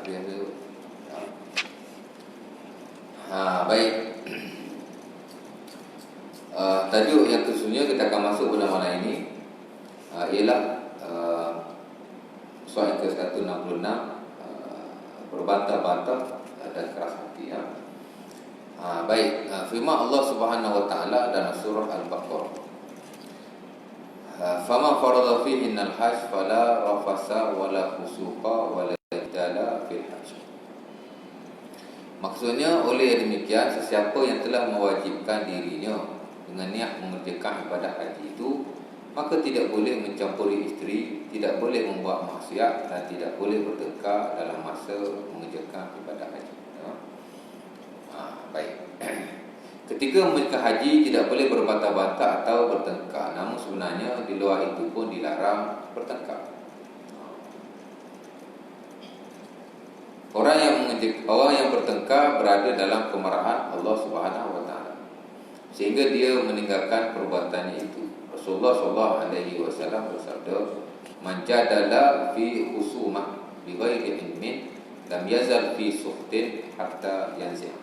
biasa. Baik. Tajuk yang kesunya kita akan masuk pada malam ini ialah soal ke-166, berbantah-bantah dan keras hati. Baik, firman Allah Subhanahu wa taala dalam surah Al-Baqarah, "Faman farada fihi al-hajj fala rafasa wala fusuqa wala jidala fil hajj." Maksudnya, oleh demikian, sesiapa yang telah mewajibkan dirinya dengan niat mengerjakan ibadah haji itu, maka tidak boleh mencampuri isteri, tidak boleh membuat maksiat dan tidak boleh bertengkar dalam masa mengerjakan ibadah haji. Baik. Ketika mereka haji tidak boleh berbantah-bantah atau bertengkar. Namun sebenarnya di luar itu pun dilarang bertengkar. Orang yang bertengkar berada dalam kemarahan Allah Subhanahu wa taala, sehingga dia meninggalkan perbuatannya itu. Rasulullah sallallahu alaihi wasallam bersabda, "Man jadala fi khusumah bi ghairi ilmin lam yazal fi suhtin hatta yanzih."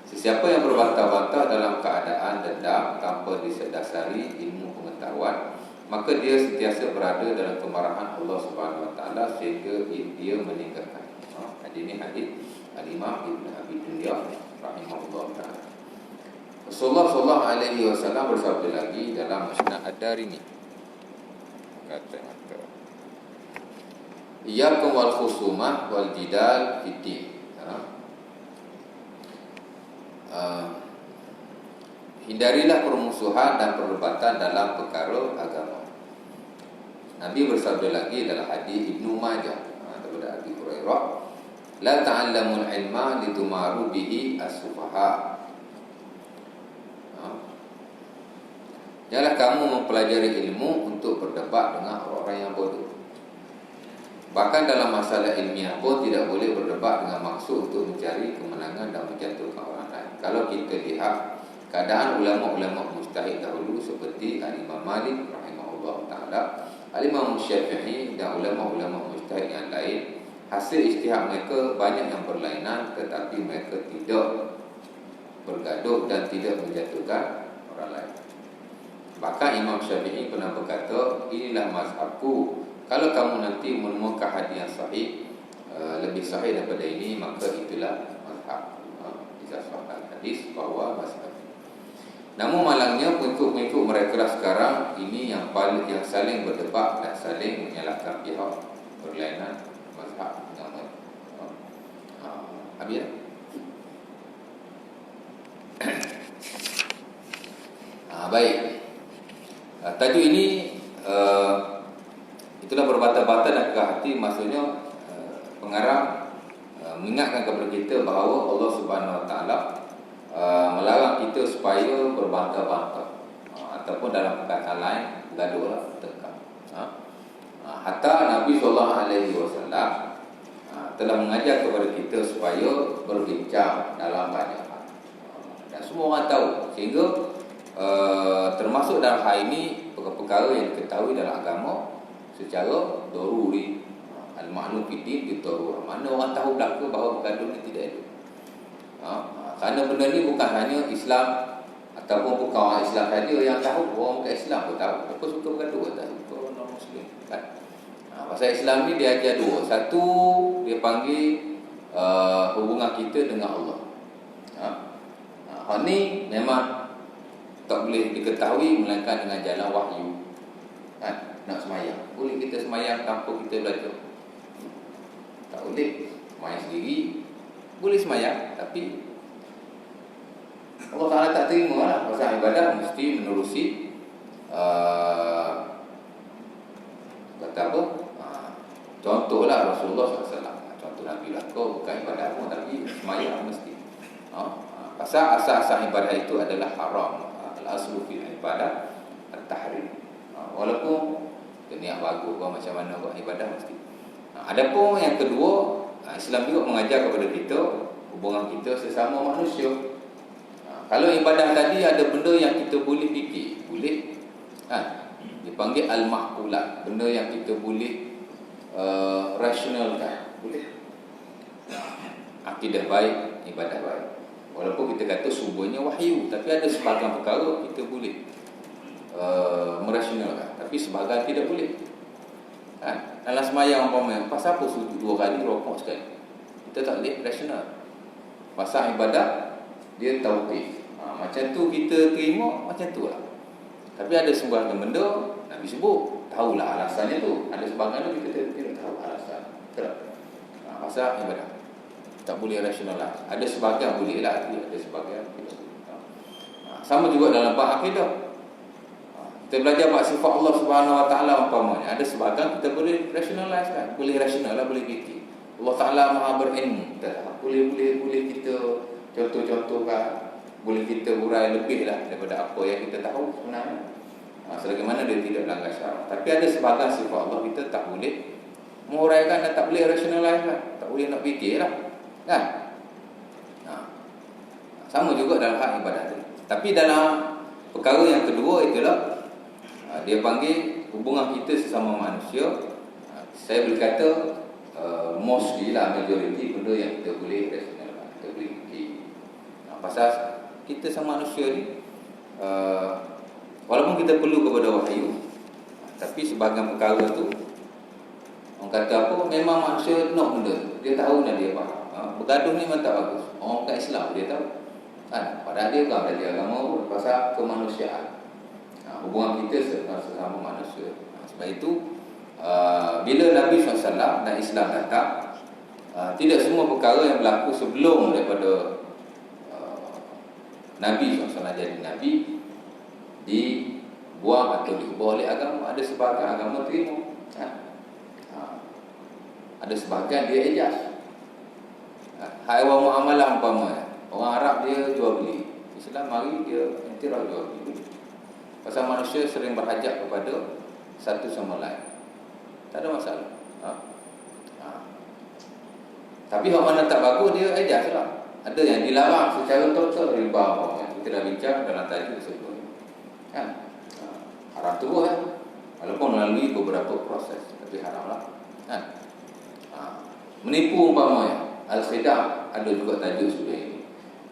Sesiapa yang berbantah-bantah dalam keadaan dendam tanpa disedasari ilmu pengetahuan, maka dia sentiasa berada dalam kemarahan Allah Subhanahu wa taala sehingga dia meninggalkan. Ini hadis Al-Imam Ibn Abi Dunya rahimahullah taala. Rasulullah sallallahu alaihi wasallam bersabda lagi dalam Musnad Ad-Darimi, kata-kata, "Iyyakum wal khusumah wal jidal fid din." Hindarilah permusuhan dan perdebatan dalam perkara agama. Nabi bersabda lagi dalam hadis Ibnu Majah daripada Abi Hurairah, "La ta'allamul ilma litumaru bihi as-sufaha." Janganlah kamu mempelajari ilmu untuk berdebat dengan orang-orang yang bodoh. Bahkan dalam masalah ilmiah pun tidak boleh berdebat dengan maksud untuk mencari kemenangan dan menjatuhkan orang lain. Kalau kita lihat keadaan ulama-ulama mujtahid dahulu seperti Al-Imam Malik rahimahullah taala, Al-Imam Syafi'i dan ulama-ulama mujtahid yang lain, hasil ijtihad mereka banyak yang berlainan, tetapi mereka tidak bergaduh dan tidak menjatuhkan orang lain. Bahkan Imam Syafi'i pernah berkata, "Inilah mazhabku. Kalau kamu nanti menemukan hadis yang sahih, lebih sahih daripada ini, maka itulah mazhab." Bisa sahih hadis bahawa mazhab. Namun malangnya pengikut-pengikut mereka sekarang ini yang saling berdebat dan saling menyalahkan pihak berlainan mazhab agama. Habis. Baik. Tajuk ini itulah berbantah-bantah dan ke hati. Maksudnya pengarang mengingatkan kepada kita bahawa Allah Subhanahu wa taala melarang kita supaya berbantah-bantah, ataupun dalam perkataan lain gaduhlah, bertengkar. Hatta Nabi sallallahu alaihi wasallam telah mengajar kepada kita supaya berbincang dalam banyak hal. Dan semua orang tahu, sehingga termasuk dalam hal ini perkara yang diketahui dalam agama secara daruri, al-ma'lum fi din bi-darurah. Mana orang tahu belaka bahawa bergaduh ni tidak elok. Kerana benda ni bukan hanya Islam ataupun bukan orang Islam saja yang tahu, orang bukan Islam pun tahu. Apa suka bergaduh tak suka orang Muslim kan? Pasal Islam ni dia ajar dua. Satu, dia panggil hubungan kita dengan Allah. Hal ni memang tak boleh diketahui melainkan dengan jalan wahyu. Nak semayang, boleh kita semayang tanpa kita belajar? Tak boleh. Semayang sendiri boleh semayang, tapi Allah Ta'ala tak terima lah. Pasal ibadah mesti menerusi kata apa? Contohlah Rasulullah SAW. Contoh Nabi lah, kau bukan ibadah pun, tapi semayang mesti. Pasal asas-asas ibadah itu adalah haram. Al-aslu fil ibadah at-tahrim. Walaupun niat bagus macam mana buat ibadah mesti. Adapun yang kedua, Islam juga mengajar kepada kita hubungan kita sesama manusia. Kalau ibadah tadi ada benda yang kita boleh fikir, boleh. Dipanggil al-ma'qulat, benda yang kita boleh rasionalkan, boleh. akidah baik, ibadah baik. Walaupun kita kata sumbernya wahyu, tapi ada sebahagian perkara kita boleh merasionalkan, tapi sebahagian tidak boleh. Dalam semayang umpamanya, pasal apa sujud 2 kali, rokok sekali? Kita tak boleh rasional. Pasal ibadat dia tauqif. Macam tu kita terima, macam tu lah. Tapi ada sebahagian benda Nabi sebut, tahulah alasannya tu. Ada sebahagian tu kita tidak tahu alasan. Pasal ibadat tak boleh rasional lah. Ada sebahagian boleh lah, ada sebahagian tidak boleh. Sama juga dalam bab akidah. Kita belajar bab sifat Allah Subhanahu Wa Taala umpamanya, ada sebahagian kita boleh rationalize kan, boleh rasional lah, boleh fikir. Allah Taala Maha berilmu, boleh kita contoh-contohkan, boleh kita urai lebih lah daripada apa yang kita tahu sebenarnya. Selagi-mana dia tidak melanggar syarak. Tapi ada sebahagian sifat Allah kita tak boleh menguraikan dan tak boleh rationalize kan, tak boleh nak fikir lah kan. Sama juga dalam hak ibadat. Tapi dalam perkara yang kedua itulah dia panggil hubungan kita sesama manusia. Saya boleh kata mostly lah, majority benda yang kita boleh rasional, kita boleh fikir. Pasal kita sama manusia ni walaupun kita perlu kepada wahyu, tapi sebahagian perkara tu orang kata apa, memang manusia nak benda tu, dia tahu dan dia faham. Bergaduh ni memang tak bagus. Orang bukan Islam dia tahu kan, padahal dia bukan belajar agama pasal kemanusiaan. Hubungan kita sesama manusia. Sebab itu bila Nabi SAW dan Islam datang, tidak semua perkara yang berlaku sebelum daripada Nabi SAW jadi Nabi dibuang atau diubah oleh agama. Ada sebahagian agama terima, ada sebahagian dia ejaz. Haiwan muamalah umpamanya, orang Arab dia jual beli, Islam mari dia intirah jual beli. Pasal manusia sering berhajat kepada satu sama lain, tak ada masalah. Tapi hak mana tak bagus dia ejaz lah. Ada yang dilarang secara total, riba. Kita dah bincang dalam tajuk sebelum kan. Haram terus kan, walaupun melalui beberapa proses, tapi haram lah kan. Menipu umpamanya, al-khidah, ada juga tajuk sebelum ini.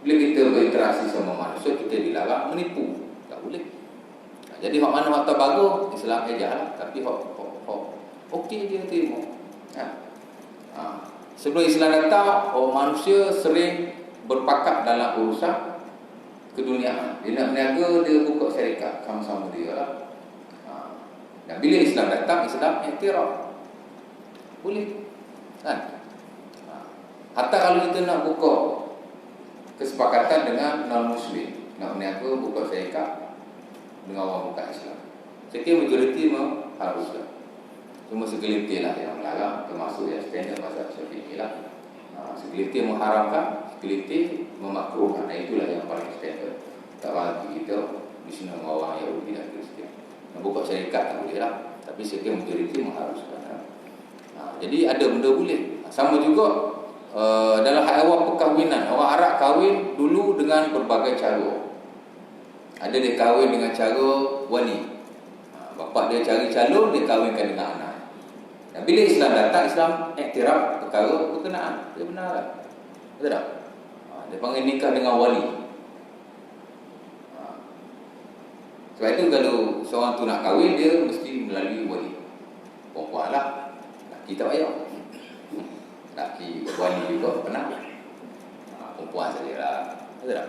Bila kita berinteraksi sama manusia, kita dilarang menipu, tak boleh. Jadi hak mana hak tak bagus, Islam ejah lah. Tapi hak okey dia terima. Sebelum Islam datang, manusia sering berpakat dalam urusan keduniaan. Dia nak berniaga, dia buka syarikat sama-sama dia lah. Dan bila Islam datang, Islam iktiraf, boleh kan. Hatta kalau kita nak buka kesepakatan dengan non-Muslim, nak berniaga, buka syarikat dengan orang bukan Islam, saya kira majoriti haruslah. Cuma segelintir lah yang melarang, termasuk yang standard mazhab Syafi'i lah. Segelintir mengharamkan, segelintir memakruhkan. Itulah yang paling standard. Tak bagi kita di sini orang Yahudi dan Kristian nak buka syarikat tak boleh lah. Tapi saya kira majoriti mengharuskan. Jadi ada benda boleh. Sama juga dalam haiwan perkahwinan. Orang Arab kahwin dulu dengan berbagai cara. Ada dia kahwin dengan cara wali. Bapak dia cari calon, dia kahwinkan dengan anak. Dan bila Islam datang, Islam iktiraf perkara berkenaan. Dia benar lah. Betul tak? Dia panggil nikah dengan wali. Sebab itu kalau seorang tu nak kahwin, dia mesti melalui wali. Perempuan lah, lelaki tak payah. Lelaki wali juga pernah. Perempuan saja lah. Betul tak?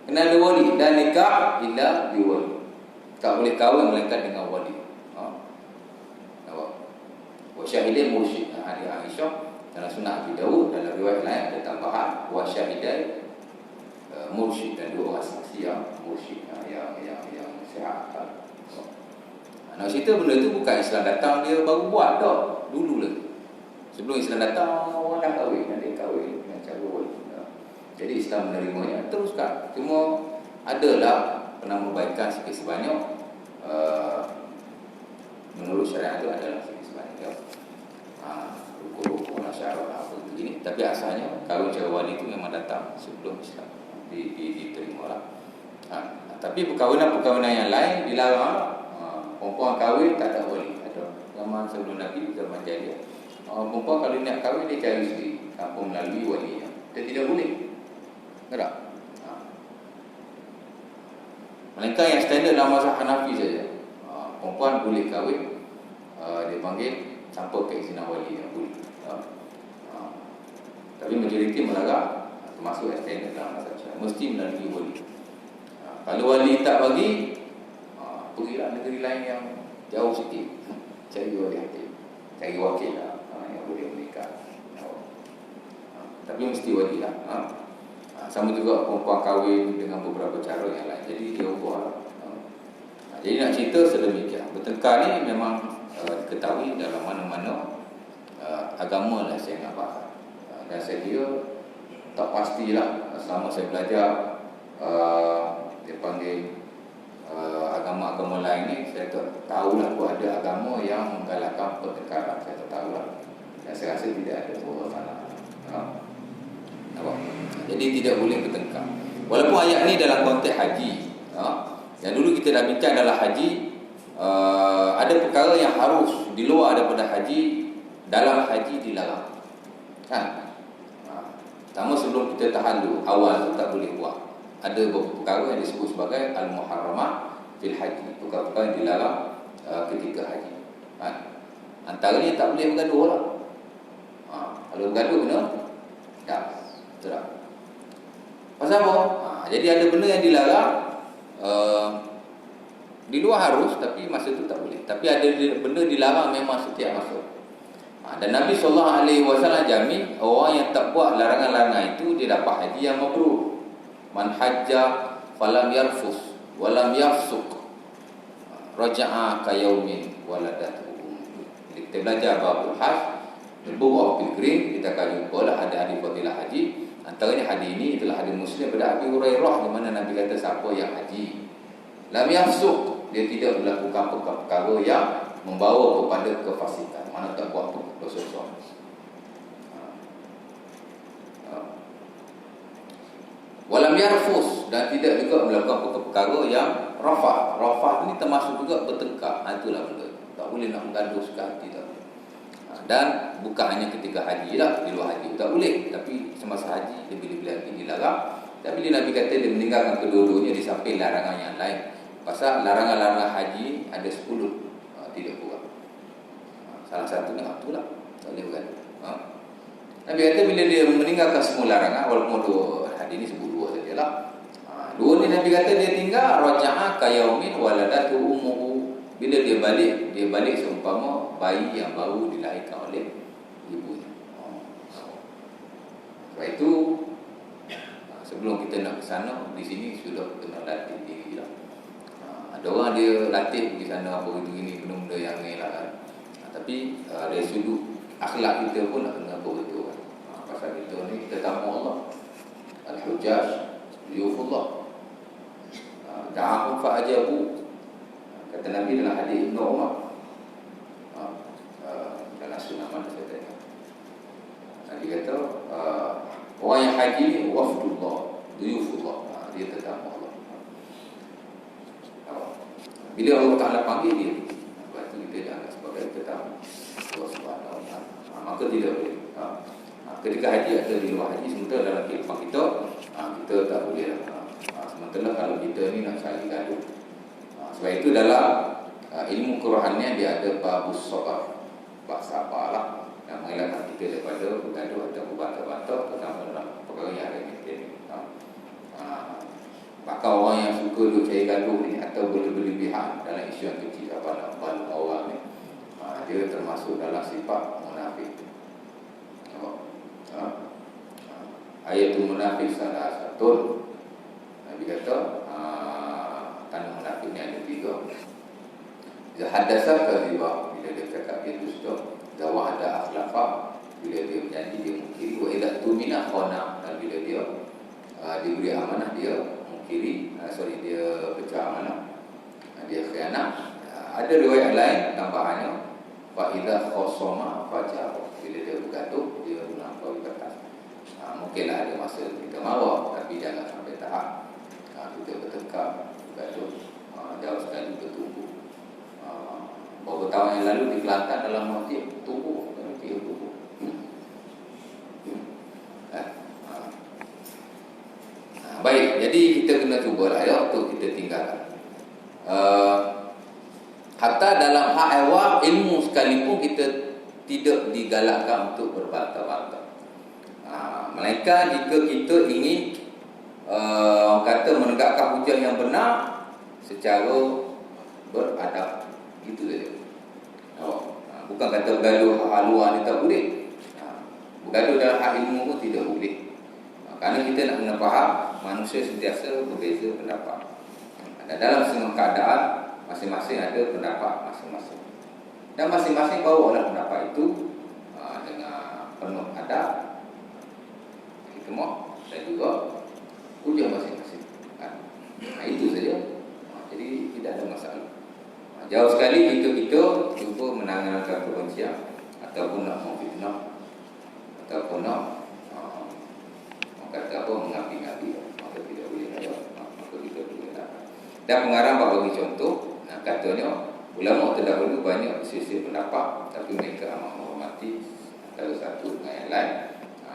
Kena ada wali. Dan nikah illa biwali. Tak boleh kahwin melainkan dengan wali. Wa syahidai mursyid. Hadis Aisyah dalam Sunnah Abi Dawud, dalam riwayat lain ada tambahan wa syahidai mursyid, dan dua orang saksi yang mursyid yang sihat. Nak cerita benda tu bukan Islam datang dia baru buat dah, dulu lagi. Sebelum Islam datang orang dah kahwin, dia kahwin dengan cara wali. Jadi Islam menerimanya, teruskan. Cuma adalah penambahbaikan sikit sebanyak. Menurut syariat itu adalah sikit sebanyak. Rukun-rukun syarat apa begini. Tapi asalnya kahwin cara wali itu memang datang sebelum Islam diterima lah. Tapi perkahwinan yang lain dilarang. Perempuan kahwin tak ada wali. Ada zaman sebelum Nabi, zaman jahiliah. Perempuan kalau nak kahwin dia cari sendiri. tanpa melalui walinya. Dia tidak boleh. Tak? Melainkan yang standard dalam mazhab Hanafi saja. Perempuan boleh kahwin, dia panggil tanpa keizinan wali yang boleh. Tapi majoriti melarang, termasuk yang standard dalam mazhab Syafi'i, mesti melalui wali. Kalau wali tak bagi, pergilah negeri lain yang jauh sikit, cari wali hakim, cari wakil yang boleh menikah. Tapi mesti wali lah. Sama juga perempuan kahwin dengan beberapa cara yang lain. Jadi dia ubah. Jadi nak cerita sedemikian. Bertengkar ni memang diketahui dalam mana-mana agama lah saya nak bahas. Dan saya kira tak pastilah selama saya belajar dia panggil agama-agama lain ni, saya tak tahulah pun ada agama yang menggalakkan pertengkaran. Saya tak tahulah. Dan saya rasa tidak ada pun sana. Jadi tidak boleh bertengkar. Walaupun ayat ni dalam konteks haji. Yang dulu kita dah bincang dalam haji, ada perkara yang harus di luar daripada haji, dalam haji dilarang. Kan? Pertama sebelum kita tahallul, awal tu tak boleh buat. Ada beberapa perkara yang disebut sebagai al-muharramah fil haji. Perkara-perkara yang dilarang ketika haji. Antaranya tak boleh bergaduh lah. Kalau bergaduh kena tak. Tak. Pasal apa? Jadi ada benda yang dilarang di luar harus, tapi masa tu tak boleh. Tapi ada benda dilarang memang setiap masa. Dan Nabi SAW jamin orang yang tak buat larangan-larangan itu dia dapat haji yang mabrur. Man hajja falam yarfus walam yafsuq raja'a ka yaumin waladatu. Kita belajar babul hajj, the book of pilgrim, kita akan jumpa lah ada hadis fadilah haji. Antaranya hadis ini itulah hadis Muslim pada Abi Hurairah, di mana Nabi kata siapa yang haji lam yafsuq, dia tidak melakukan perkara yang membawa kepada kefasikan, mana tak buat dosa besar. Walam yarfus, dan tidak juga melakukan perkara yang rafah. Rafah ini termasuk juga bertengkar. Itulah benda. Tak boleh nak menggaduh sekali tak. Dan bukan hanya ketika haji lah, di luar haji tak boleh, tapi semasa haji lebih-lebih lagi dilarang. Dan bila Nabi kata dia meninggalkan kedua-duanya di samping larangan yang lain. Pasal larangan-larangan haji ada 10, tidak kurang. Salah satunya itulah, tak boleh bergaduh. Nabi kata bila dia meninggalkan semua larangan, walaupun dua hadis ni sebut dua sajalah. Dua ni Nabi kata dia tinggal raja'a ka yaumin waladatu ummuhu. Bila dia balik seumpama bayi yang baru dilahirkan oleh ibunya. Sebab itu sebelum kita nak ke sana, di sini sudah kena latih diri lah. Ada orang dia latih pergi sana apa itu gini, benda-benda yang ni lah kan. Tapi dari sudut akhlak kita pun nak kena betul kan. Pasal kita ni kita tamu Allah. Al-Hujjaj liyufullah. Da'ahum fa'ajabu. Kata Nabi dalam hadis Ibn Umar, dalam sunnah mana saya tanya, Nabi kata orang yang haji ni wafdullah, duyufullah, dia tetamu Allah. Bila Allah Ta'ala panggil dia, berarti kita dianggap sebagai tetamu Allah Subhanahu Wa Ta'ala. Maka tidak boleh. Ketika haji ada di luar haji, sementara dalam kehidupan kita, kita tak boleh. Sementara kalau kita ni nak cari gaduh. Sebab itu dalam ilmu Qurannya dia ada babus sabar, bab sabar lah, yang mengelakkan kita daripada bergaduh atau berbantah-bantah, terutama dalam perkara yang ada kita ni. Maka orang yang suka duk cari gaduh ni atau berlebihan dalam isu yang kecil apa nak balu orang ni, dia termasuk dalam sifat munafik. Ayatul munafik salah satu, Nabi kata tanda munafik ni ada 3. Hadasa kadhiba, bila dia cakap dia dusta. Zawahda akhlafa, bila dia berjanji dia mungkiri. Wa idza tumina khana, dan bila dia diberi amanah dia mungkiri, dia pecah amanah, dia khianat. Ada riwayat lain tambahannya, fa idza khasama fajara, bila dia bergaduh dia melampaui batas. Mungkinlah ada masa kita marah, tapi jangan sampai tahap kita bertengkar, bergaduh, jauh sekali bertumbuh. Beberapa tahun yang lalu di Kelantan dalam masjid tumbuh, Baik, jadi kita kena cubalah ya untuk kita tinggalkan. Hatta dalam hak awam ilmu sekalipun kita tidak digalakkan untuk berbantah-bantah. Melainkan jika kita ingin orang kata menegakkan hujah yang benar secara beradab, gitu saja. Bukan kata bergaduh hak luar ni tak boleh. Bergaduh dalam hak ilmu pun tidak boleh. Kerana kita nak kena faham manusia sentiasa berbeza pendapat. Dan dalam semua keadaan masing-masing ada pendapat masing-masing. Dan masing-masing bawalah pendapat itu dengan penuh adab, hikmah dan juga hujah masing-masing. Itu saja. Jadi tidak ada masalah. Jauh sekali kita cuba menanggalkan kebencian ataupun nak memfitnah ataupun nak kata apa mengapi-ngapi, maka tidak boleh maka kita boleh tak. Dan pengarang bagi contoh, katanya ulama terdahulu banyak bersisir pendapat, tapi mereka amat menghormati antara satu dengan yang lain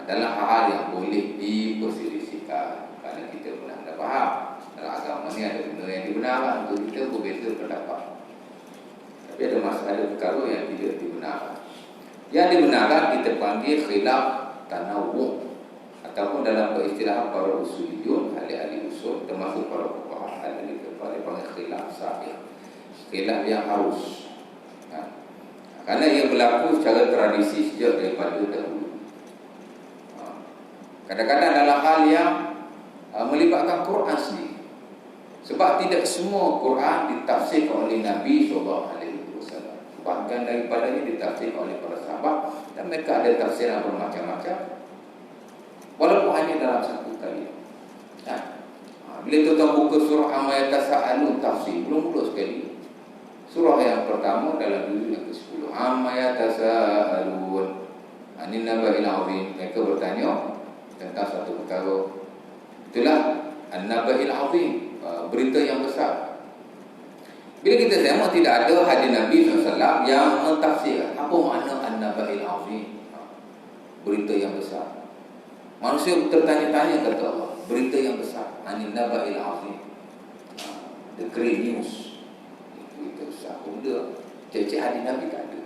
dalam hal yang boleh diperselisihkan. Kerana kita pernah dah faham dalam agama ni ada benda yang dibenarkan untuk kita berbeza pendapat, tapi ada masalah perkara yang tidak dibenarkan. Yang dibenarkan kita panggil khilaf tanawwu', ataupun dalam peristilahan para usuliyun, ahli-ahli usul, termasuk para fuqaha, ahli kepada panggil khilaf sahih, khilaf yang harus. Kerana ia berlaku secara tradisi sejak daripada dahulu. Kadang-kadang dalam hal yang melibatkan Quran sendiri. Sebab tidak semua Quran ditafsirkan oleh Nabi SAW. Bahkan daripadanya ditafsirkan oleh para sahabat, dan mereka ada tafsiran bermacam-macam, walaupun hanya dalam satu kali. Bila tuan buka surah Amma Yatasa'alun tafsir, belum mula sekali. Surah yang pertama dalam juzuk yang ke-10, Amma Yatasa'alun anin naba'il 'azim. Mereka bertanya tentang satu perkara. Itulah an-naba'il 'azim, berita yang besar. Bila kita tengok tidak ada hadis Nabi SAW yang mentafsir apa makna an-naba'il 'azim, berita yang besar. Manusia tertanya-tanya, kata Allah, berita yang besar, anin naba'il 'azim, the great news, berita besar. Benda cek-cek hadis Nabi tak ada.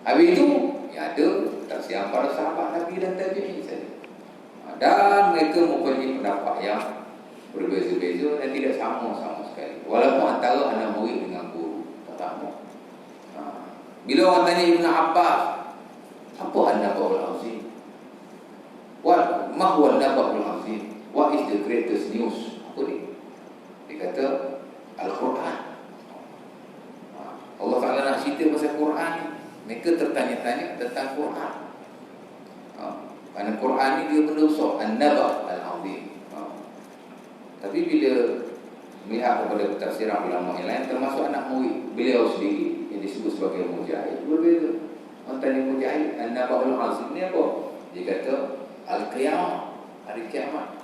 Habis itu ya ada tafsiran para sahabat Nabi dan tabi'in saja. Dan mereka mempunyai pendapat yang berbeza-beza dan tidak sama sekali. Walaupun antara anak murid dengan guru tak sama. Bila orang tanya Ibn Abbas, apa an-naba'ul 'azim? Ma huwa an-naba'ul 'azim? What is the greatest news? Apa ni? Dia kata Al-Quran. Allah Ta'ala nak cerita pasal Quran ni. Mereka tertanya-tanya tentang Quran. Kerana Quran ni dia benda besar, an-naba' al-'azim. Tapi bila melihat kepada tafsiran ulama yang lain, termasuk anak murid beliau sendiri yang disebut sebagai Mujahid, berbeza. Orang tanya Mujahid, an-naba'ul 'azim ni apa? Dia kata al-qiyamah, hari kiamat.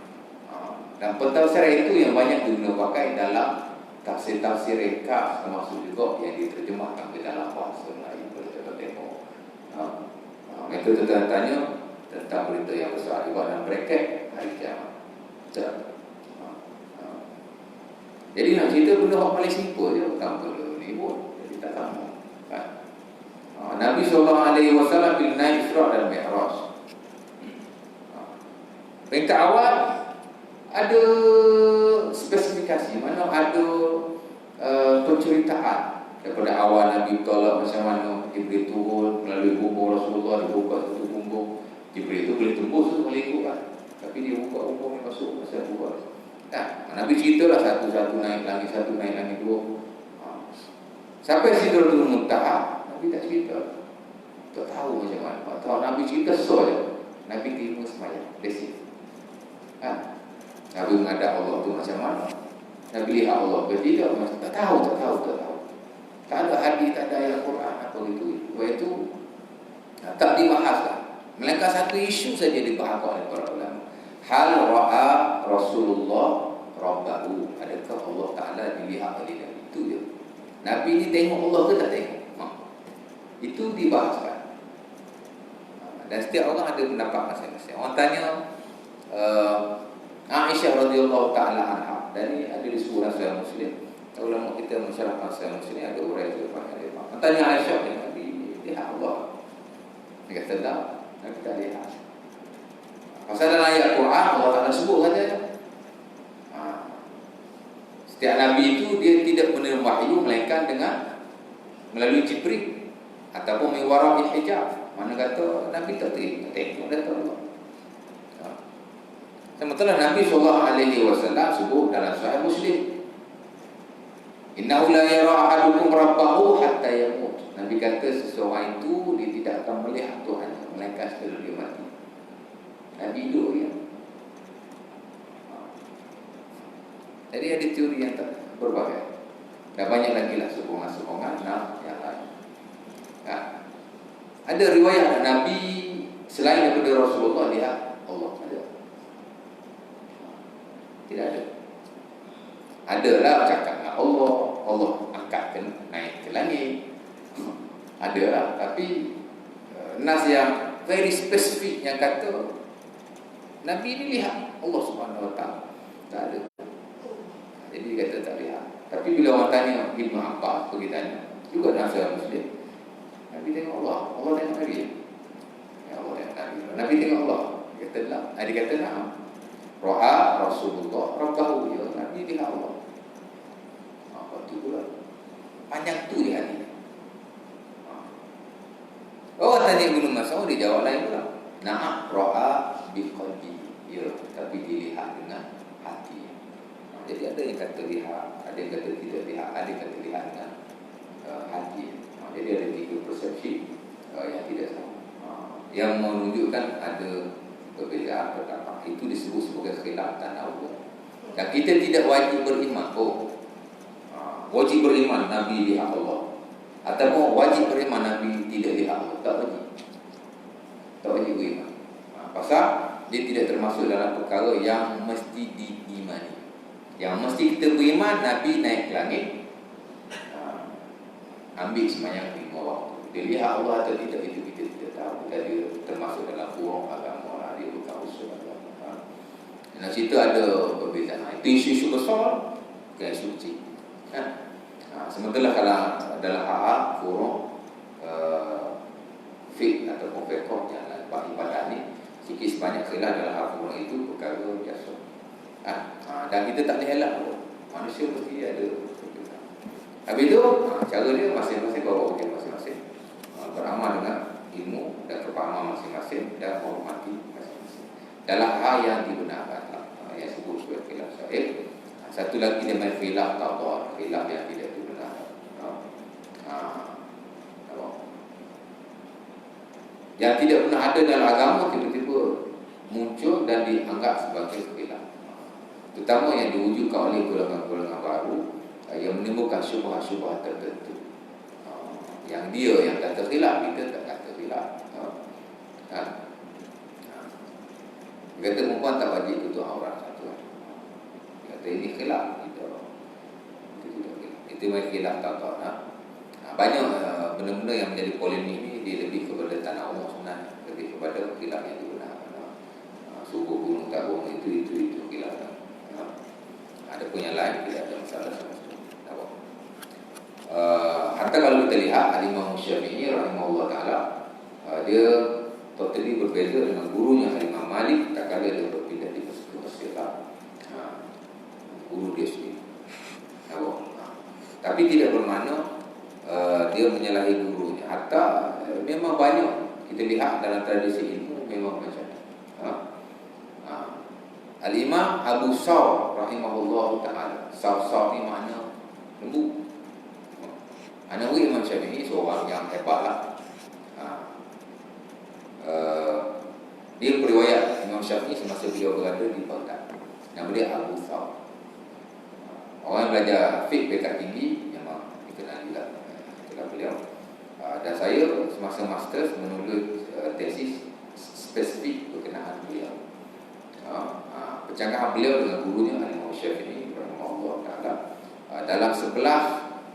Dan pentafsiran itu yang banyak digunakan pakai dalam tafsir-tafsir ringkas, termasuk juga yang diterjemahkan ke dalam bahasa Melayu. Boleh kita tengok. Mereka tanya tentang berita yang besar, ibarat dan bracket hari kiamat. Jadi nak cerita benda yang paling simple je, bukan benda ni pun. Jadi tak sama. Nabi SAW bila naik Isra' dan Mi'raj, peringkat awal ada spesifikasi, mana ada penceritaan daripada awal Nabi tolak macam mana Jibril turun melalui bubur Rasulullah, dia buka satu bubur. Jibril itu boleh tembus tu boleh ikut kan, tapi dia buka bubur ni masuk pasal bubur. Nabi ceritalah satu-satu naik langit, satu naik langit, dua. Sampai Sidratul Muntaha, Nabi tak cerita. Tak tahu macam mana. Tak tahu, Nabi cerita saja. Nabi terima semayang, that's it. Nabi menghadap Allah tu macam mana? Nabi lihat Allah bertiga, tak tahu. Tak ada hadis, tak ada ayat Quran apa gitu. Itu tak dibahaslah. Melainkan satu isu saja dibahas oleh para ulama. Hal ra'a Rasulullah Rabbahu, adakah Allah Ta'ala dilihat oleh Nabi? Itu je. Nabi ni tengok Allah ke tak tengok? Itu dibahaskan. Dan setiap orang ada pendapat masing-masing. Orang tanya, Aisyah radhiyallahu taala anha, dan ini ada di surah Sahih Muslim. Ulama kita mensyarahkan Sahih Muslim ada uraian itu pada Imam. Tanya Aisyah, dia Nabi lihat Allah. Dia kata tak, Nabi tak lihat. Pasal dalam ayat Quran Allah Taala sebut saja. Setiap Nabi itu dia tidak menerima wahyu melainkan dengan melalui Jibril ataupun miwara'i hijab. Mana kata Nabi tak tengok data Allah. Sementara Nabi SAW sebut dalam Sahih Muslim, innahu la yara ahadukum rabbahu hatta yamut. Nabi kata seseorang itu dia tidak akan melihat Tuhan melainkan setelah dia mati. Nabi hidup ya. Jadi ada teori yang tak berbagai. Dan banyak lagi lah sokongan-sokongan yang lain. Ada riwayat Nabi selain daripada Rasulullah lihat Allah ada. Tidak ada. Adalah cakap dengan Allah, Allah angkat naik ke langit. Adalah, tapi nas yang very spesifik yang kata Nabi ini lihat Allah Subhanahu Wa Taala. Tak ada. Jadi dia kata tak lihat. Tapi bila orang tanya Ibnu Abbas pergi tanya, juga dalam Sahih Muslim, Nabi tengok Allah, Allah tengok Nabi. Ya Allah tengok Nabi. Nabi tengok Allah. Dia kata lah. Dia kata na'am. Ra'a Rasulullah Rabbahu, ya Nabi lihat Allah. Apa tu pula? Panjang tu dia ni. Oh, tanya Ibnu Mas'ud, dia jawab lain pula. Na'am, ra'a biqalbi. Ya, tapi dilihat dengan hati. Jadi ada yang kata lihat, ada yang kata tidak lihat, ada yang kata lihat dengan hati. Jadi ada tiga persepsi yang tidak sama. Yang menunjukkan ada perbezaan pendapat. Itu disebut sebagai khilaf tanawwu. Dan kita tidak wajib beriman. Wajib beriman Nabi lihat Allah, ataupun wajib beriman Nabi tidak lihat Allah. Tak wajib. Tak wajib beriman. Pasal dia tidak termasuk dalam perkara yang mesti diimani. Yang mesti kita beriman Nabi naik ke langit, ambil semayang 5 waktu. Dia lihat Allah atau tidak, itu kita tidak tahu. Dan dia termasuk dalam kurung agama, dia bukan usul agama. Dan situ ada perbezaan. Itu isu-isu besar ke suci. Sementara kalau dalam hak kurung fiqh ataupun fiqh yang bab ibadah ni, sikit sebanyak khilaf dalam hak kurung itu perkara biasa. Dan kita tak boleh elak pun. Manusia mesti ada perbezaan. Habis itu, cara dia masing-masing bawa ujian masing-masing. Beramal dengan ilmu dan kepahaman masing-masing dan menghormati masing-masing. Dalam hal yang dibenarkan, yang sebut sebagai khilaf sahih. Satu lagi dia main khilaf tawar, khilaf yang tidak dibenarkan. Yang tidak pernah ada dalam agama tiba-tiba muncul dan dianggap sebagai khilaf. Terutama yang diwujudkan oleh golongan-golongan baru yang menimbulkan syubhat-syubhat tertentu. Yang dia yang kata khilaf, kita tak kata khilaf. Dia kata perempuan tak wajib tutup aurat satu. Dia kata ini khilaf, itu memang khilaf tak. Banyak benda-benda yang menjadi polemik ni dia lebih kepada tanah umum sebenarnya, lebih kepada khilaf yang digunakan. Subuh gunung tabung itu khilaf. Ada pun yang lain tidak ada masalah sama sekali. Hatta kalau kita lihat Imam Syafi'i rahimahullah taala, dia totally berbeza dengan gurunya Imam Malik tak kala dia berpindah di Mesir. Guru dia sendiri. Tapi tidak bermakna dia menyalahi gurunya. Hatta memang banyak kita lihat dalam tradisi ilmu memang macam tu. Al-Imam Abu Saw rahimahullah ta'ala. Saw ni makna lembu. Anawi Imam Syafi'i seorang yang hebat lah. Dia periwayat Imam Syafi'i semasa beliau berada di Baghdad. Nama dia Abu Saw. Orang yang belajar fiqh peringkat tinggi memang dikenali lah beliau. Dan saya semasa master menulis tesis spesifik berkenaan beliau. Percakapan beliau dengan gurunya Imam Syafi'i rahimahullah taala dalam 11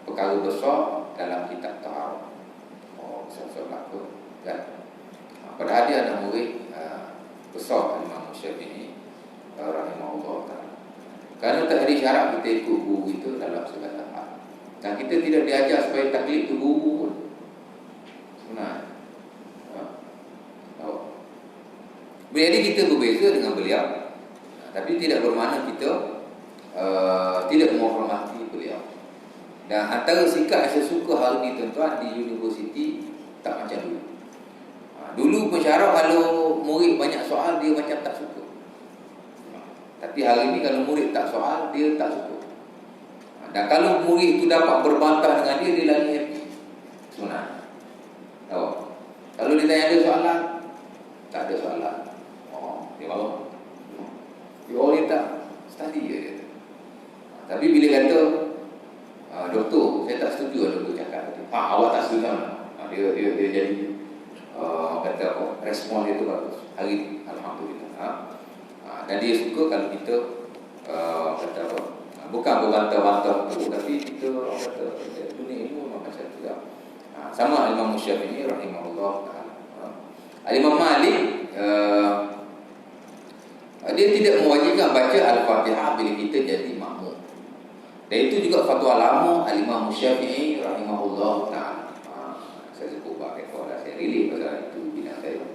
perkara besar dalam kitab taharah. Besar-besar apa kan? Padahal dia ada murid besar Imam Syafi'i rahimahullah ta'ala. Karena tak ada syarat kita ikut guru itu dalam segala hal. Dan kita tidak diajar supaya taklid tu guru pun. Sebenarnya. Jadi kita berbeza dengan beliau. Tapi tidak bermakna kita tidak menghormati beliau. Dan antara sikap yang saya suka hari ini tuan-tuan di universiti tak macam dulu. Dulu pensyarah kalau murid banyak soal dia macam tak suka. Tapi hari ini kalau murid tak soal dia tak suka. Dan kalau murid itu dapat berbantah dengan dia, dia lagi happy. Sebenarnya. Tahu? Kalau dia tanya ada soalan, tak ada soalan. Dia malu. Dia tak study je dia. Tapi bila kata doktor, saya tak setuju doktor cakap tadi. Awak tak setuju. Dia jadi kata apa? Respon dia tu bagus. Hari ni alhamdulillah. Dan dia suka kalau kita kata apa? Bukan berbantah-bantah tu, tapi kita kata dunia ilmu macam tu lah. Sama Imam Syafi'i rahimahullah taala. Imam Malik dia tidak mewajibkan baca Al-Fatihah bila kita jadi makmum. Dan itu juga fatwa lama Imam Syafi'i rahimahullah taala. Saya sebut rekod saya relate pasal itu bina saya.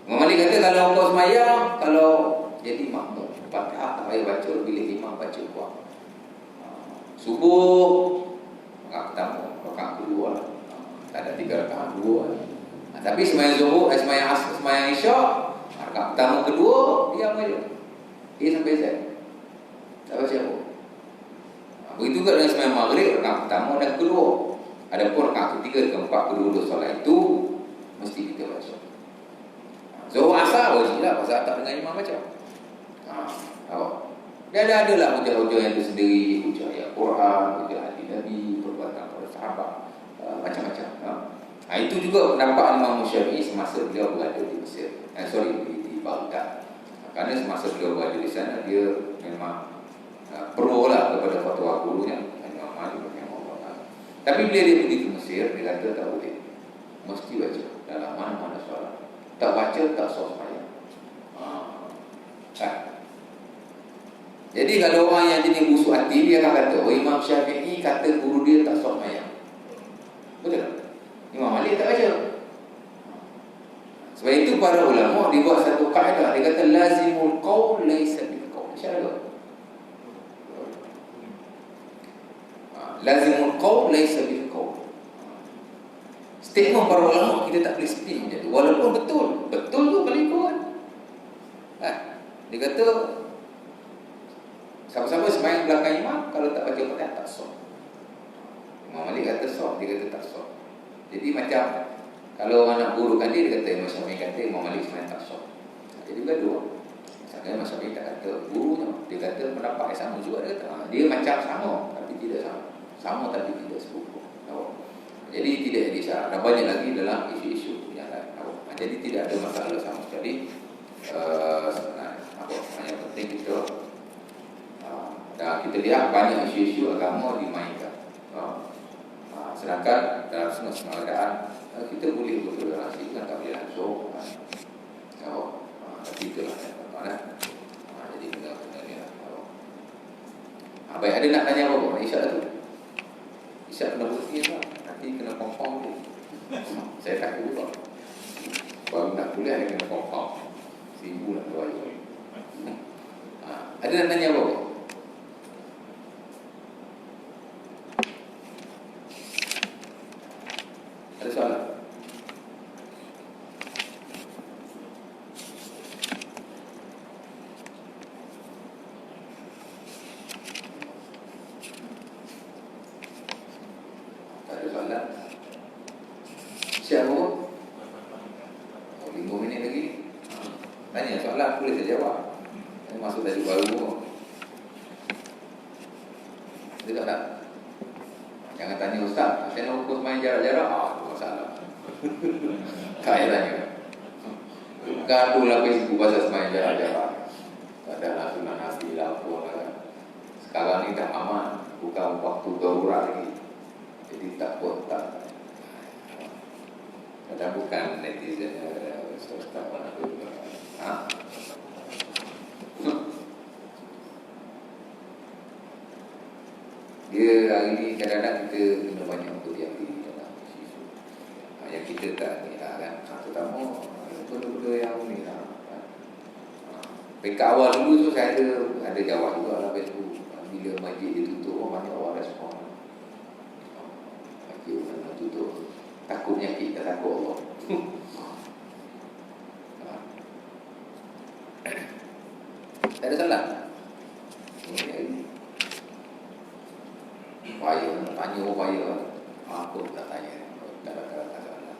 Imam Malik kata kalau kau semayang, kalau jadi makmum, Fatihah tak payah baca bila imam baca kuat. Subuh rakaat pertama, rakaat kedua. Tak ada 3 rakaat, 2. Tapi semayang zuhur, semayang asar, semayang isyak, rakaat pertama, kedua, diam aja. A sampai Z. Tak baca apa. Begitu juga dengan semayang maghrib, rakaat pertama dan kedua. Adapun rakaat ketiga, keempat, kedua solat itu mesti kita baca. Zuhur asar wajib lah, pasal tak dengan imam baca. Dia adalah hujah-hujah yang tersendiri, hujah ayat Quran, hujah hadis Nabi, perbuatan para sahabat, macam-macam. Itu juga pendapat Imam Syafi'i semasa beliau berada di Mesir. Di Baghdad. Kerana semasa beliau berada di sana, dia memang pro lah kepada fatwa gurunya, Imam Malik rahimahullah. Tapi bila dia pergi ke Mesir, dia kata tak boleh. Mesti baca dalam mana-mana soalan. Tak baca, tak sah sembahyang. Jadi kalau orang yang jadi busuk hati, dia akan kata, Imam Syafi'i kata guru dia tak sah sembahyang. Betul tak? Imam Malik tak baca. Sebab itu para ulama dibuat satu kaedah. Dia kata lazimul qaul laisa bil qaul. Syarat. Lazimul qaul laisa bil qaul. Statement para ulama kita tak boleh seperti macam tu. Walaupun betul. Betul tu paling kuat. Dia kata siapa-siapa sembahyang belakang imam, kalau tak baca Fatihah tak sah. Imam Malik kata sah, dia kata tak sah. Jadi macam kalau orang nak burukkan dia kata Imam Syafi'i kata Imam Malik sembahyang tak sah. Jadi gaduh. Misalnya Imam Syafi'i tak kata gurunya, dia kata pendapat yang sama juga. Dia kata dia macam sama tapi tidak sama. Sama tapi tidak serupa. Jadi tidak jadi syarat. Dan banyak lagi dalam isu-isu yang lain. Jadi tidak ada masalah sama sekali. Sebenarnya yang penting kita dan kita lihat banyak isu-isu agama dimainkan. Sedangkan dalam semua keadaan kita boleh bertoleransi, kan tak boleh langsung. Tapi itulah yang jadi benar-benar ni. Baik, ada nak tanya apa? Isyak tu. Isyak kena bukti tak? Nanti kena confirm dia. Saya tak tahu. Baru nak kuliah dia kena confirm. 1000 nak bayar. Ada nak tanya apa? Ada soalan? Tak ada soalan? Siapa? 5 minit lagi. Tanya soalan, boleh saya jawab. Saya masuk tadi baru. Betul tak? Jangan tanya ustaz, saya nak ukur main jarak-jarak. Itu masalah. Tak payah tanya. Gaduh lah Facebook pasal main jarak-jarak. Tak ada lah sunnah Nabi lah apa lah. Sekarang ni dah aman. Bukan waktu darurat lagi. Jadi tak pun tak. Kadang bukan netizen ustaz-ustaz mana tu. kadang-kadang kita kena banyak berhati-hati dalam isu yang kita tak ni lah kan. Terutama benda-benda yang ni lah kan. Pekat awal dulu tu saya ada jawab juga lah Facebook. Bila masjid ditutup, banyak orang respon. Masjid orang tutup, takut penyakit, tak takut Allah. Tak ada salah. Upaya, tanya upaya. Aku tak tanya. Tak ada salah.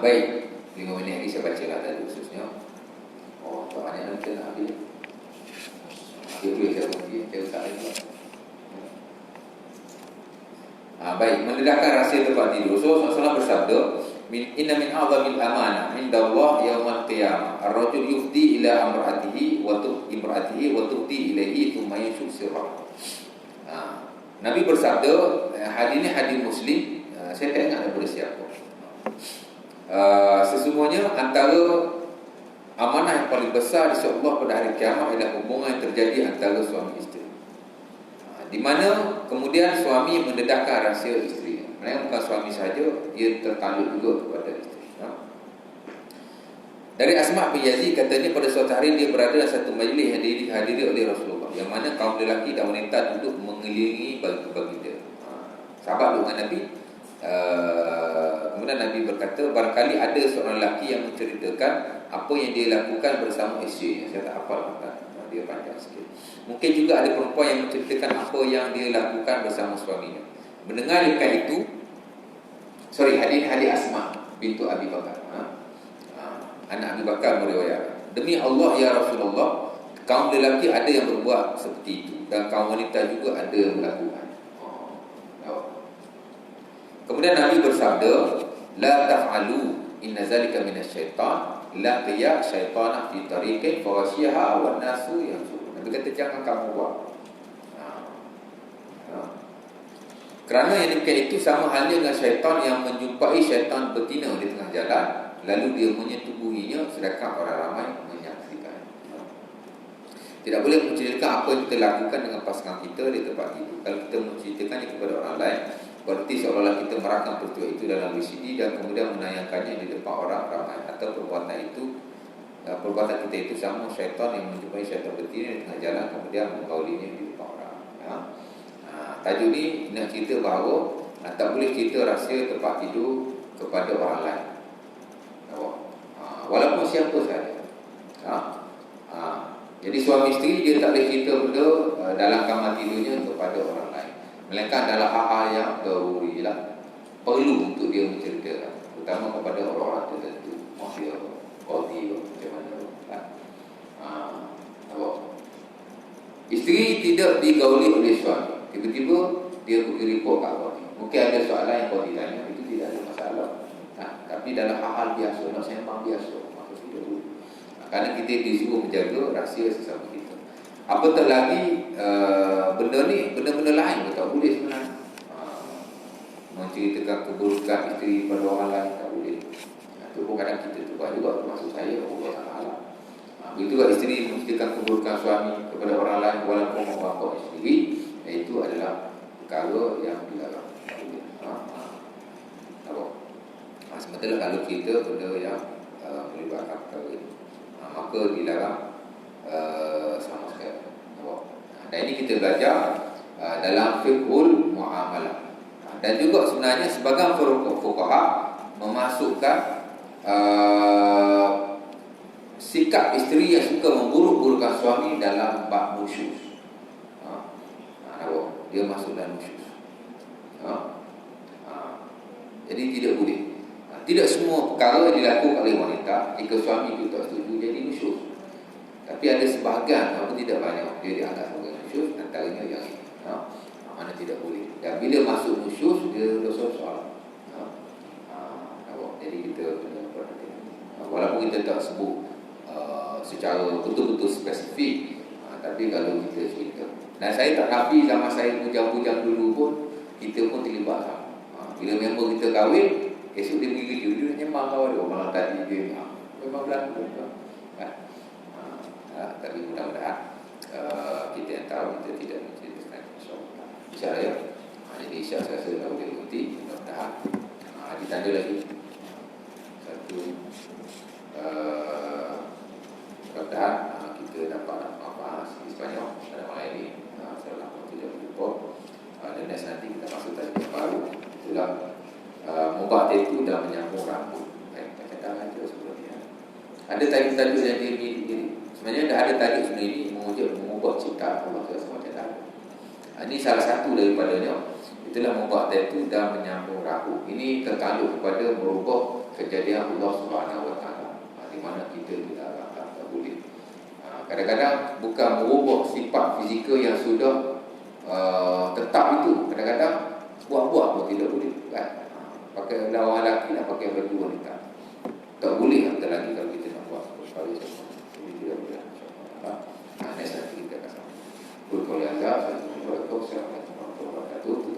Baik, 5 minit lagi saya baca lah tadi khususnya. Oh, tak banyak nanti nak habis. Habis boleh saya berhenti, saya usah lagi. Baik, mendedahkan rahsia tempat tidur. So, Rasulullah bersabda, inna min a'zamil amanah inda Allah yaumal qiyamah ar-rajul yufdi ila amra'atihi wa tufdi ilaihi thumma yashuk sirrah. Nabi bersabda, hadis ini hadis Muslim, saya tak ingat daripada siapa. Sesungguhnya antara amanah yang paling besar di sisi Allah pada hari kiamat adalah hubungan yang terjadi antara suami isteri, di mana kemudian suami mendedahkan rahsia isteri. Mereka bukan suami saja, dia tertakluk juga kepada isteri. Dari Asma' bin Yazid katanya pada suatu hari dia berada dalam satu majlis yang dihadiri oleh Rasulullah, yang mana kaum lelaki dan wanita duduk mengelilingi baginda. Sahabat duduk dengan Nabi. Kemudian Nabi berkata, barangkali ada seorang lelaki yang menceritakan apa yang dia lakukan bersama isterinya. Saya tak hafal kan, dia panjang sikit. Mungkin juga ada perempuan yang menceritakan apa yang dia lakukan bersama suaminya. Mendengar ikat itu, hadis Asma bintu Abi Bakar, anak Abi Bakar meriwayat, demi Allah ya Rasulullah, kaum lelaki ada yang berbuat seperti itu dan kaum wanita juga ada yang melakukan. Kemudian Nabi bersabda, la taf'alu inna zalika minasyaitan la qiya syaitanah fi tariqin fawasyiha wan nasu yanzurun. Nabi kata jangan kamu buat. Kerana yang demikian itu sama halnya dengan syaitan yang menjumpai syaitan betina di tengah jalan, lalu dia menyetubuhinya sedangkan orang ramai menyaksikan. Tidak boleh menceritakan apa yang kita lakukan dengan pasangan kita di tempat itu. Kalau kita menceritakannya kepada orang lain, berarti seolah-olah kita merakam peristiwa itu dalam VCD dan kemudian menayangkannya di depan orang ramai. Atau perbuatan kita itu sama syaitan yang menjumpai syaitan betina di tengah jalan kemudian menggaulinya di depan orang. Tajuk ni nak cerita bahawa tak boleh cerita rahsia tempat tidur kepada orang lain, walaupun siapa saja. Jadi suami isteri dia tak boleh cerita benda dalam kamar tidurnya kepada orang lain, melainkan adalah hal-hal yang daruri lah, perlu untuk dia menceritakan, terutama kepada orang-orang tertentu, mafia, qadi, macam mana kan? Isteri tidak digauli oleh suami, tiba-tiba dia pergi report kat qadi. Mungkin ada soalan yang qadi tanya, itu tidak ada masalah. Tapi dalam hal-hal biasa, nak sembang biasa, maka tidak boleh. Kerana kita disuruh menjaga rahsia sesama kita. Apatah lagi benda-benda lain pun tak boleh sebenarnya. Menceritakan keburukan isteri pada orang lain tak boleh. Itu pun kadang kita buat juga, termasuk saya, Allah Ta'ala. Begitu juga isteri menceritakan keburukan suami kepada orang lain walaupun membawa sendiri, itu adalah perkara yang dilarang. Sementara kalau kita benda yang melibatkan perkara ini, maka dilarang sama sekali. Dan ini kita belajar dalam fiqhul muamalah. Dan juga sebenarnya sebagian fuqaha memasukkan sikap isteri yang suka memburuk-burukkan suami dalam bab nusyuz. Dia masuk dalam nusyuz. Jadi tidak boleh. Tidak semua perkara dilakukan oleh wanita jika suami itu tak setuju jadi nusyuz. Tapi ada sebahagian, walaupun tidak banyak, dia dianggap sebagai nusyuz, antaranya yang ini. Mana tidak boleh. Dan bila masuk nusyuz, dia dosa soal. Jadi kita kena perhatikan. Walaupun kita tak sebut secara betul-betul spesifik, tapi kalau kita cerita. Dan saya tak nafi zaman saya bujang-bujang dulu pun, kita pun terlibat. Bila member kita kahwin, esok dia pergi kerja, dia nyembang kawan dia. Malam tadi dia memang berlaku. Tapi mudah-mudahan kita yang tahu kita tidak menceritakan insya-Allah ya. Jadi saya rasa dah boleh berhenti. Mudah-mudahan ditanda lagi satu mudah-mudahan kita dapat bahas di Sepanyol pada malam ini. Saya lama tidak berjumpa. Dan next nanti kita masuk tadi yang baru. Itulah mubah itu dah menyambung rambut. Kadang-kadang aja sebelum ni. Ada tajuk-tajuk yang diri sebenarnya dah ada tajuk sebenarnya ini mengubah ciptaan Allah SWT. Ini salah satu daripadanya. Itulah mubah itu dah menyambung rambut. Ini terkandung kepada merubah kejadian Allah SWT, di mana kita tidak boleh. Kadang-kadang bukan merubah sifat fizikal yang sudah tetap itu. Kadang-kadang buah-buah pun tidak boleh kan? Pakai lawan lelaki nak pakai baju wanita. Tak boleh antara lagi kalau kita nak buat sekali semua. Jadi tidak boleh. Next nanti kita akan sama. Berkali-kali saya berdoa, saya akan berdoa.